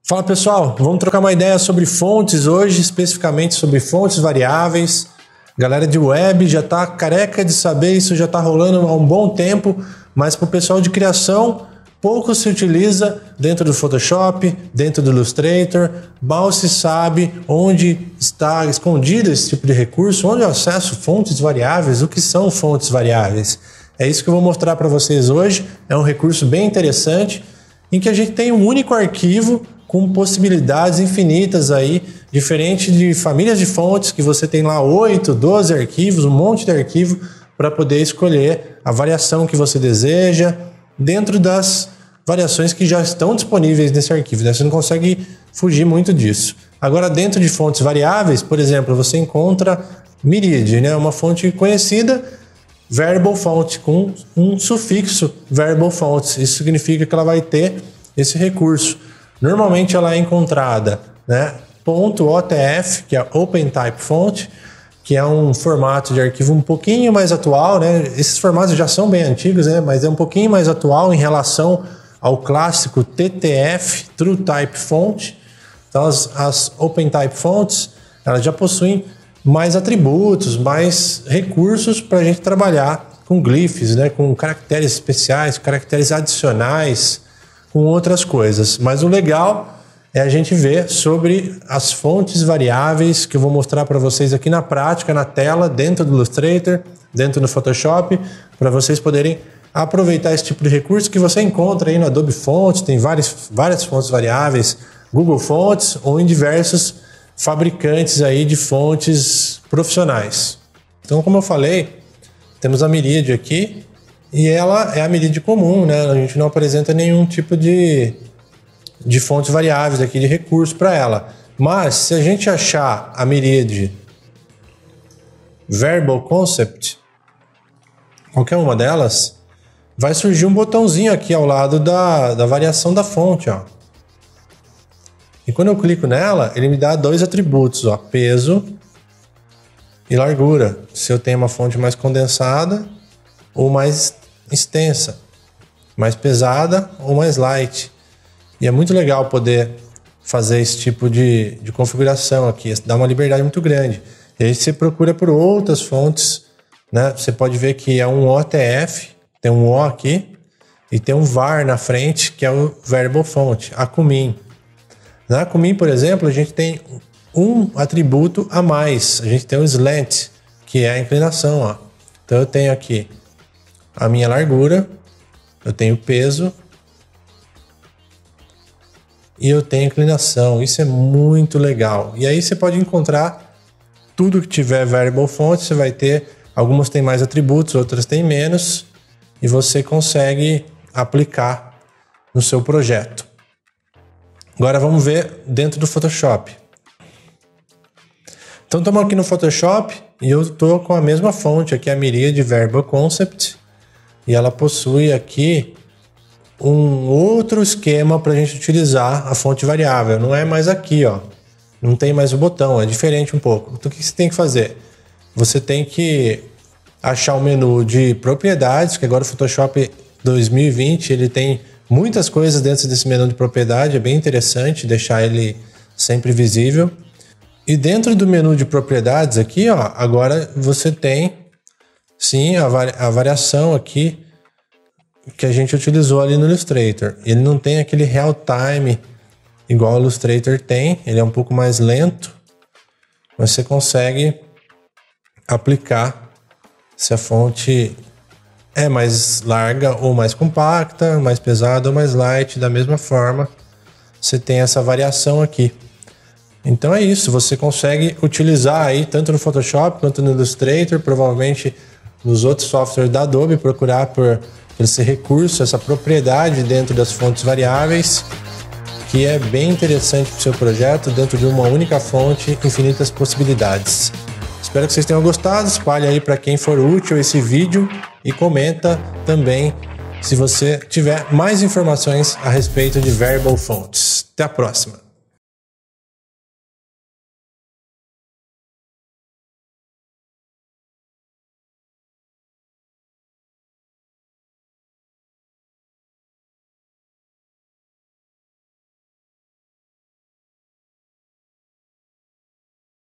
Fala pessoal, vamos trocar uma ideia sobre fontes hoje, especificamente sobre fontes variáveis. Galera de web já está careca de saber, isso já está rolando há um bom tempo, mas para o pessoal de criação, pouco se utiliza dentro do Photoshop, dentro do Illustrator, mal se sabe onde está escondido esse tipo de recurso, onde eu acesso fontes variáveis, o que são fontes variáveis. É isso que eu vou mostrar para vocês hoje, é um recurso bem interessante, em que a gente tem um único arquivo com possibilidades infinitas aí, diferente de famílias de fontes, que você tem lá 8, 12 arquivos, um monte de arquivo para poder escolher a variação que você deseja, dentro das variações que já estão disponíveis nesse arquivo, né? Você não consegue fugir muito disso. Agora, dentro de fontes variáveis, por exemplo, você encontra Myriad, né? Uma fonte conhecida, variable font, com um sufixo variable fonts. Isso significa que ela vai ter esse recurso. Normalmente ela é encontrada, né, .otf, que é Open Type Font, que é um formato de arquivo um pouquinho mais atual, né? Esses formatos já são bem antigos, né? Mas é um pouquinho mais atual em relação ao clássico TTF, True Type Font. Então as Open Type Fonts, elas já possuem mais atributos, mais recursos para a gente trabalhar com glyphs, né? Com caracteres especiais, caracteres adicionais, com outras coisas. Mas o legal é a gente ver sobre as fontes variáveis que eu vou mostrar para vocês aqui na prática, na tela, dentro do Illustrator, dentro do Photoshop, para vocês poderem aproveitar esse tipo de recurso que você encontra aí no Adobe Fonts, tem várias fontes variáveis, Google Fonts ou em diversos fabricantes aí de fontes profissionais. Então, como eu falei, temos a Myriad aqui, e ela é a Myriad comum, né? A gente não apresenta nenhum tipo de fontes variáveis aqui, de recurso para ela. Mas se a gente achar a Myriad Variable Concept, qualquer uma delas, vai surgir um botãozinho aqui ao lado da variação da fonte, ó. E quando eu clico nela, ele me dá dois atributos, ó, peso e largura. Se eu tenho uma fonte mais condensada ou mais extensa, mais pesada ou mais light. E é muito legal poder fazer esse tipo de configuração aqui, dá uma liberdade muito grande. E aí você procura por outras fontes, né? Você pode ver que é um OTF, tem um O aqui, e tem um var na frente, que é o Variable Font, Acumin. Na Acumin, por exemplo, a gente tem um atributo a mais, a gente tem o Slant, que é a inclinação, ó. Então eu tenho aqui a minha largura, eu tenho peso e eu tenho inclinação. Isso é muito legal. E aí você pode encontrar tudo que tiver Variable Font, você vai ter, algumas têm mais atributos, outras têm menos, e você consegue aplicar no seu projeto. Agora vamos ver dentro do Photoshop. Então estamos aqui no Photoshop e eu estou com a mesma fonte aqui, a Myriad Variable Concept, e ela possui aqui um outro esquema para a gente utilizar a fonte variável. Não é mais aqui, ó. Não tem mais o botão, é diferente um pouco. Então o que você tem que fazer? Você tem que achar o menu de propriedades, que agora o Photoshop 2020 ele tem muitas coisas dentro desse menu de propriedade, é bem interessante deixar ele sempre visível. E dentro do menu de propriedades aqui, ó, agora você tem sim a variação aqui que a gente utilizou ali no Illustrator. Ele não tem aquele real time igual o Illustrator tem, ele é um pouco mais lento, mas você consegue aplicar se a fonte é mais larga ou mais compacta, mais pesada ou mais light, da mesma forma você tem essa variação aqui. Então é isso, você consegue utilizar aí tanto no Photoshop quanto no Illustrator, provavelmente nos outros softwares da Adobe, procurar por esse recurso, essa propriedade dentro das fontes variáveis, que é bem interessante para o seu projeto, dentro de uma única fonte, infinitas possibilidades. Espero que vocês tenham gostado, espalhe aí para quem for útil esse vídeo e comenta também se você tiver mais informações a respeito de Variable Fonts. Até a próxima!